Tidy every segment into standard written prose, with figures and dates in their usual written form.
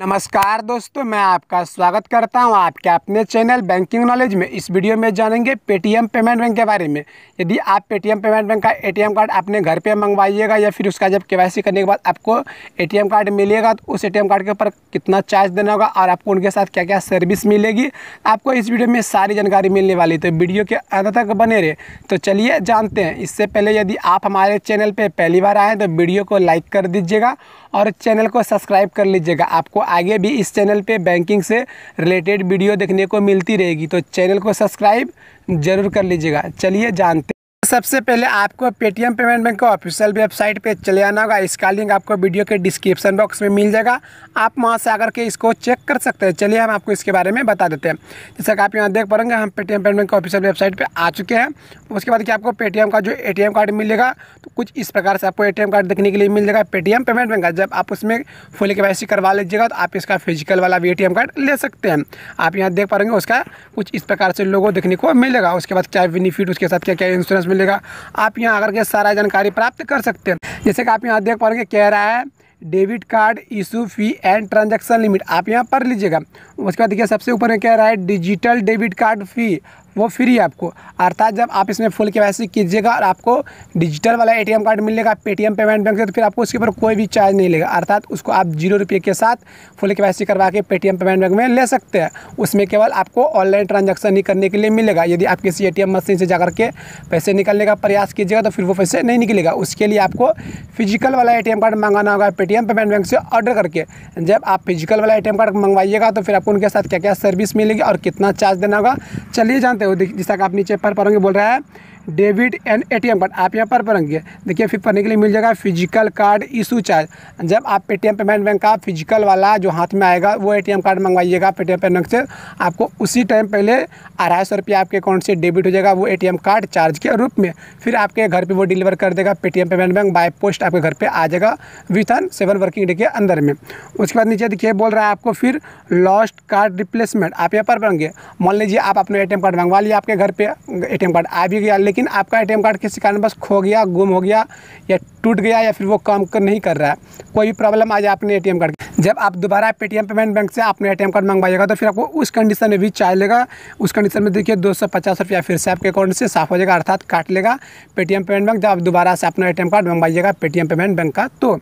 नमस्कार दोस्तों, मैं आपका स्वागत करता हूं आपके अपने चैनल बैंकिंग नॉलेज में। इस वीडियो में जानेंगे पेटीएम पेमेंट बैंक के बारे में। यदि आप पेटीएम पेमेंट बैंक का एटीएम कार्ड अपने घर पे मंगवाइएगा या फिर उसका जब केवाईसी करने के बाद आपको एटीएम कार्ड मिलेगा तो उस एटीएम कार्ड के ऊपर कितना चार्ज देना होगा और आपको उनके साथ क्या क्या सर्विस मिलेगी, आपको इस वीडियो में सारी जानकारी मिलने वाली। तो वीडियो के अंत तक बने रहे। तो चलिए जानते हैं। इससे पहले यदि आप हमारे चैनल पर पहली बार आएँ तो वीडियो को लाइक कर दीजिएगा और चैनल को सब्सक्राइब कर लीजिएगा। आपको आगे भी इस चैनल पे बैंकिंग से रिलेटेड वीडियो देखने को मिलती रहेगी, तो चैनल को सब्सक्राइब जरूर कर लीजिएगा। चलिए जानते हैं। सबसे पहले आपको पेटीएम पेमेंट बैंक का ऑफिशियल वेबसाइट पे चले आना होगा। इसका लिंक आपको वीडियो के डिस्क्रिप्शन बॉक्स में मिल जाएगा, आप वहां से आकर के इसको चेक कर सकते हैं। चलिए हम आपको इसके बारे में बता देते हैं। जैसा कि आप यहाँ देख पाएंगे, हम पेटीएम पेमेंट बैंक का ऑफिशियल वेबसाइट पे आ चुके हैं। उसके बाद कि आपको पेटीएम का जो एटीएम कार्ड मिलेगा तो कुछ इस प्रकार से आपको एटीएम कार्ड देखने के लिए मिल जाएगा पेटीएम पेमेंट बैंक का। जब आप उसमें फुल केवाईसी करवा लीजिएगा तो आप इसका फिजिकल वाला भी एटीएम कार्ड ले सकते हैं। आप यहाँ देख पाएंगे उसका कुछ इस प्रकार से लोगो देखने को मिलेगा। उसके बाद क्या बेनिफिट, उसके साथ क्या क्या इंश्योरेंस मिलेगा, आप यहाँ आकर के सारा जानकारी प्राप्त कर सकते हैं। जैसे कि आप यहाँ देख पाएंगे, कह रहा है debit card issue fee and transaction limit, आप यहाँ पढ़ लीजिएगा। उसके बाद देखिए सबसे ऊपर में कह रहा है डिजिटल डेबिट कार्ड फी, वो फ्री है आपको। अर्थात जब आप इसमें फुल केवाईसी कीजिएगा और आपको डिजिटल वाला एटीएम कार्ड मिलेगा पेटीएम पेमेंट बैंक से, तो फिर आपको उसके ऊपर कोई भी चार्ज नहीं लेगा। अर्थात उसको आप 0 रुपये के साथ फुल केवाईसी करवा के पेटीएम पेमेंट बैंक में ले सकते हैं। उसमें केवल आपको ऑनलाइन ट्रांजैक्शन ही करने के लिए मिलेगा। यदि आप किसी एटीएम मशीन से जाकर के पैसे निकालने का प्रयास कीजिएगा तो फिर वो पैसे नहीं निकलेगा। उसके लिए आपको फिजिकल वाला एटीएम कार्ड मंगाना होगा पेटीएम पेमेंट बैंक से ऑर्डर करके। जब आप फिजिकल वाला एटीएम कार्ड मंगवाइएगा तो फिर आपको उनके साथ क्या क्या सर्विस मिलेगी और कितना चार्ज देना होगा, चलिए जानते हो। जैसा कि आप नीचे पर पढ़ेंगे, बोल रहा है डेबिट एंड एटीएम कार्ड, आप यहाँ पर पढ़ेंगे। देखिए फिर पढ़ने के लिए मिल जाएगा फिजिकल कार्ड इशू चार्ज। जब आप पेटीएम पेमेंट बैंक का फिजिकल वाला जो हाथ में आएगा वो एटीएम कार्ड मंगवाइएगा पेटीएम पेमेंट बैंक से, आपको उसी टाइम पहले 250 रुपया आपके अकाउंट से डेबिट हो जाएगा वो एटीएम कार्ड चार्ज के रूप में। फिर आपके घर पे वो डिलीवर कर देगा Paytm payment bank, by post आपके घर पे आ जाएगा विथिन 7 वर्किंग डे के अंदर में। उसके बाद नीचे देखिए बोल रहा है आपको फिर लॉस्ट कार्ड रिप्लेसमेंट, आप यहाँ पर पढ़ेंगे। मान लीजिए आप अपना एटीएम कार्ड मंगवा लिया, आपके घर पे एटीएम कार्ड आ भी गया, लेकिन आपका एटीएम कार्ड किसी कारण बस खो गया, गुम हो गया या टूट गया या फिर वो काम नहीं कर रहा है, कोई भी प्रॉब्लम आ जाए अपने एटीएम कार्ड, जब आप दोबारा पेटीएम पेमेंट बैंक से अपने एटीएम कार्ड मंगवाइएगा तो फिर आपको उस कंडीशन में भी चार्ज लेगा। उस कंडीशन में देखिए 250 रुपया फिर से आपके अकाउंट से साफ हो जाएगा, अर्थात काट लेगा पेटीएम पेमेंट बैंक जब आप दोबारा से अपना एटीएम कार्ड मंगवाइएगा पेटीएम पेमेंट बैंक का। तो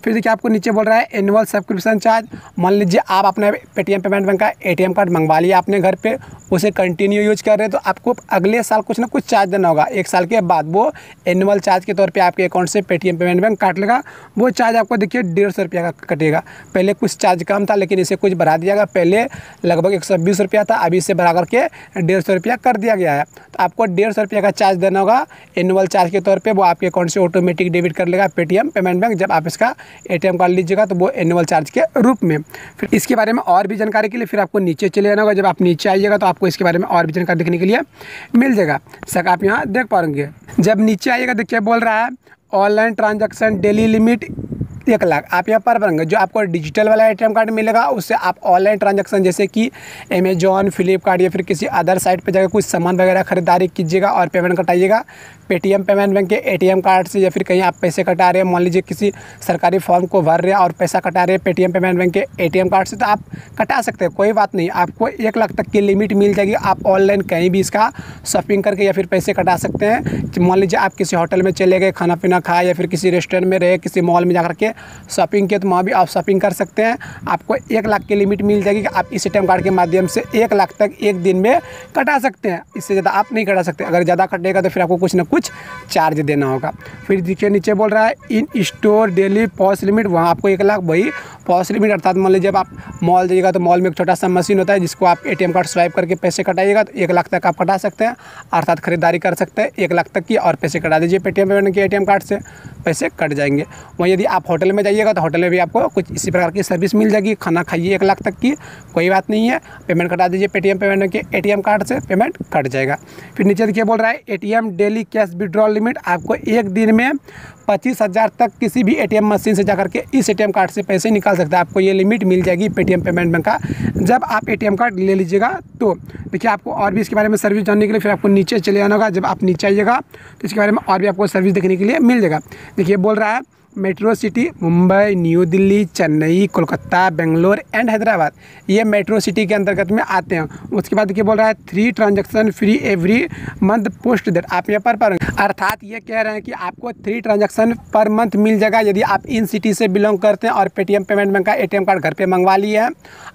फिर देखिए आपको नीचे बोल रहा है एनुअल सब्सक्रिप्शन चार्ज। मान लीजिए आप अपने पेटीएम पेमेंट बैंक का एटीएम कार्ड मंगवा लिया अपने घर पे, उसे कंटिन्यू यूज कर रहे हैं तो आपको अगले साल कुछ ना कुछ चार्ज देना होगा। 1 साल के बाद वो एनुअल चार्ज के तौर पे आपके अकाउंट से पेटीएम पेमेंट बैंक काट लेगा। वो चार्ज आपको देखिए 150 रुपया का कटेगा। पहले कुछ चार्ज कम था लेकिन इसे कुछ बढ़ा दिया गया। पहले लगभग 120 रुपया था, अभी इसे बढ़ा करके 150 रुपया कर दिया गया है। तो आपको 150 रुपया का चार्ज देना होगा एनुअल चार्ज के तौर पे। वो आपके अकाउंट से ऑटोमेटिक डेबिट कर लेगा पेटीएम पेमेंट बैंक जब आप इसका एटीएम कार्ड लीजिएगा तो वो एनुअल चार्ज के रूप में। फिर इसके बारे में और भी जानकारी के लिए फिर आपको नीचे चले जाना होगा। जब आप नीचे आइएगा तो आपको इसके बारे में और भी जानकारी देखने के लिए मिल जाएगा। सक आप यहाँ देख पाएंगे। जब नीचे आइएगा देखिए बोल रहा है online transaction daily limit 1 lakh, आप यहाँ पर भरेंगे। जो आपको डिजिटल वाला एटीएम कार्ड मिलेगा उससे आप ऑनलाइन ट्रांजैक्शन जैसे कि अमेजॉन, फ्लिपकार्ट या फिर किसी अदर साइट पर जाकर कुछ सामान वगैरह खरीदारी कीजिएगा और पेमेंट कटाइएगा पेटीएम पेमेंट बैंक के एटीएम कार्ड से। या फिर कहीं आप पैसे कटा रहे हैं, मान लीजिए किसी सरकारी फॉर्म को भर रहे हैं और पैसा कटा रहे हैं पेटीएम पेमेंट बैंक के एटीएम कार्ड से, तो आप कटा सकते हैं, कोई बात नहीं। आपको 1 लाख तक की लिमिट मिल जाएगी। आप ऑनलाइन कहीं भी इसका शॉपिंग करके या फिर पैसे कटा सकते हैं। मान लीजिए आप किसी होटल में चले गए, खाना पीना खाए या फिर किसी रेस्टोरेंट में रहे, किसी मॉल में जाकर के शॉपिंग किए तो वहाँ भी आप शॉपिंग कर सकते हैं। आपको 1 लाख की लिमिट मिल जाएगी कि आप इस एटीएम कार्ड के माध्यम से 1 लाख तक एक दिन में कटा सकते हैं। इससे ज़्यादा आप नहीं कटा सकते। अगर ज़्यादा कटेगा तो फिर आपको कुछ ना कुछ चार्ज देना होगा। फिर देखिए नीचे बोल रहा है in store daily POS limit, वहाँ आपको 1 लाख वही पॉस लिमिट। अर्थात मान लीजिए जब आप मॉल जाइएगा तो मॉल में एक छोटा सा मशीन होता है जिसको आप एटीएम कार्ड स्वाइप करके पैसे कटाइएगा तो 1 लाख तक आप कटा सकते हैं। अर्थात खरीदारी कर सकते हैं 1 लाख तक की और पैसे कटा दीजिए पेटीएम पेमेंट के एटीएम कार्ड से, पैसे कट जाएंगे। वहीं यदि आप होटल में जाइएगा तो होटल में भी आपको कुछ इसी प्रकार की सर्विस मिल जाएगी। खाना खाइए 1 लाख तक की, कोई बात नहीं है, पेमेंट कटा दीजिए पेटीएम पेमेंट के एटीएम कार्ड से, पेमेंट कट जाएगा। फिर नीचे देखिए बोल रहा है ATM daily cash withdrawal limit, आपको एक दिन में 25,000 तक किसी भी एटीएम मशीन से जाकर के इस एटीएम कार्ड से पैसे निकाल सकते हैं। आपको ये लिमिट मिल जाएगी पेटीएम पेमेंट बैंक का जब आप एटीएम कार्ड ले लीजिएगा। तो देखिए आपको और भी इसके बारे में सर्विस जानने के लिए फिर आपको नीचे चले जाना होगा। जब आप नीचे आइएगा तो इसके बारे में और भी आपको सर्विस देखने के लिए मिल जाएगा। देखिए बोल रहा है metro city Mumbai, new Delhi, Chennai, Kolkata, Bangalore and Hyderabad, ये मेट्रो सिटी के अंतर्गत में आते हैं। उसके बाद देखिए बोल रहा है 3 transaction free every month post that, आप यहाँ पर अर्थात ये कह रहे हैं कि आपको 3 ट्रांजैक्शन पर मंथ मिल जाएगा यदि आप इन सिटी से बिलोंग करते हैं और पेटीएम पेमेंट बैंक का एटीएम कार्ड घर पे मंगवा लिए हैं।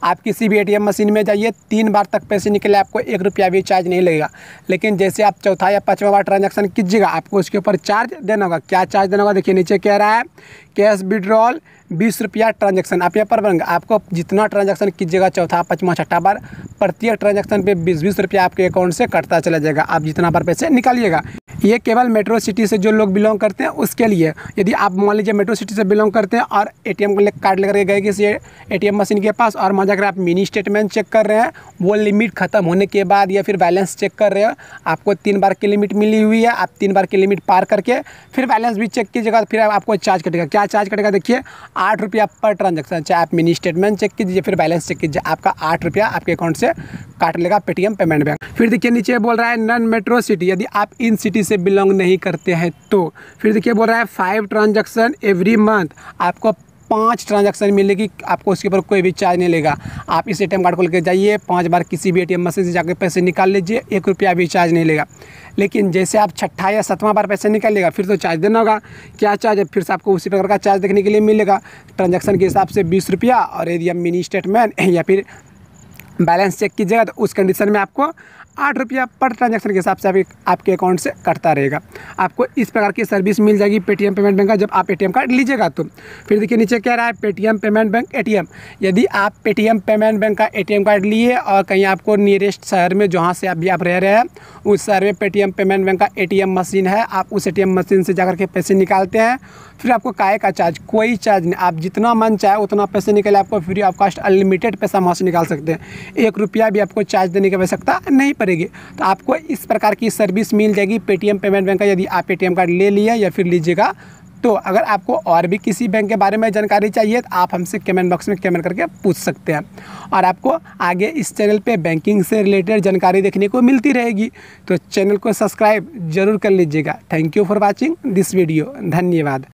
आप किसी भी एटीएम मशीन में जाइए, 3 बार तक पैसे निकले, आपको 1 रुपया भी चार्ज नहीं लगेगा। लेकिन जैसे आप चौथा या 5वां बार ट्रांजैक्शन कीजिएगा, आपको उसके ऊपर चार्ज देना होगा। क्या चार्ज देना होगा देखिए नीचे कह रहा है कैश विड्रॉल 20 रुपया ट्रांजैक्शन। आप यहाँ पर बनेंगे, आपको जितना ट्रांजैक्शन कीजिएगा चौथा 5वां 6ठा बार, प्रत्येक ट्रांजैक्शन पे 20-20 रुपया आपके अकाउंट से कटता चला जाएगा। आप जितना बार पैसे निकालिएगा, ये केवल मेट्रो सिटी से जो लोग बिलोंग करते हैं उसके लिए। यदि आप मान लीजिए मेट्रो सिटी से बिलोंग करते हैं और एटीएम कार्ड लेकर के गए किसी एटीएम मशीन के पास और वहाँ जाकर आप मिनी स्टेटमेंट चेक कर रहे हैं, वो लिमिट खत्म होने के बाद या फिर बैलेंस चेक कर रहे हो, आपको 3 बार की लिमिट मिली हुई है, आप 3 बार की लिमिट पार करके फिर बैलेंस भी चेक कीजिएगा, फिर आपको चार्ज कटेगा। क्या चार्ज कटेगा देखिए 8 रुपया पर ट्रांजैक्शन। चाहे आप मिनी स्टेटमेंट चेक कीजिए फिर बैलेंस चेक कीजिए, आपका 8 रुपया आपके अकाउंट से काट लेगा पेटीएम पेमेंट बैंक। फिर देखिए नीचे बोल रहा है नॉन मेट्रो सिटी, यदि आप इन सिटी से बिलोंग नहीं करते हैं तो फिर देखिए बोल रहा है 5 ट्रांजैक्शन एवरी मंथ, आपको 5 ट्रांजैक्शन मिलेगी, आपको उसके ऊपर कोई भी चार्ज नहीं लेगा। आप इस एटीएम कार्ड को लेकर जाइए, 5 बार किसी भी एटीएम मशीन से जाकर पैसे निकाल लीजिए, 1 रुपया भी चार्ज नहीं लेगा। लेकिन जैसे आप 6ठा या 7वां बार पैसे निकालिएगा फिर तो चार्ज देना होगा। क्या चार्ज है, फिर से आपको उसी प्रकार का चार्ज देखने के लिए मिलेगा ट्रांजैक्शन के हिसाब से 20 रुपया। और यदि आप मिनी स्टेटमेंट या फिर बैलेंस चेक कीजिएगा तो उस कंडीशन में आपको 8 रुपया पर ट्रांजैक्शन के हिसाब से आपके अकाउंट से कटता रहेगा। आपको इस प्रकार की सर्विस मिल जाएगी पेटीएम पेमेंट बैंक का जब आप एटीएम कार्ड लीजिएगा तो। फिर देखिए नीचे कह रहा है पेटीएम पेमेंट बैंक एटीएम, यदि आप पेटीएम पेमेंट बैंक का एटीएम कार्ड लिए और कहीं आपको नियरेस्ट शहर में जहाँ से अभी आप रह रहे हैं उस शहर में पेटीएम पेमेंट बैंक का एटीएम मशीन है, आप उस एटीएम मशीन से जाकर के पैसे निकालते हैं, फिर आपको काहे का चार्ज, कोई चार्ज नहीं, आप जितना मन चाहे उतना पैसे निकले, आपको फ्री ऑफ कॉस्ट अनलिमिटेड पैसा वहाँ से निकाल सकते हैं। 1 रुपया भी आपको चार्ज देने की आवश्यकता नहीं पड़ेगी। तो आपको इस प्रकार की सर्विस मिल जाएगी पेटीएम पेमेंट बैंक का यदि आप एटीएम कार्ड ले लिए या फिर लीजिएगा तो। अगर आपको और भी किसी बैंक के बारे में जानकारी चाहिए तो आप हमसे कमेंट बॉक्स में कमेंट करके पूछ सकते हैं। और आपको आगे इस चैनल पे बैंकिंग से रिलेटेड जानकारी देखने को मिलती रहेगी, तो चैनल को सब्सक्राइब जरूर कर लीजिएगा। Thank you for watching this video, धन्यवाद।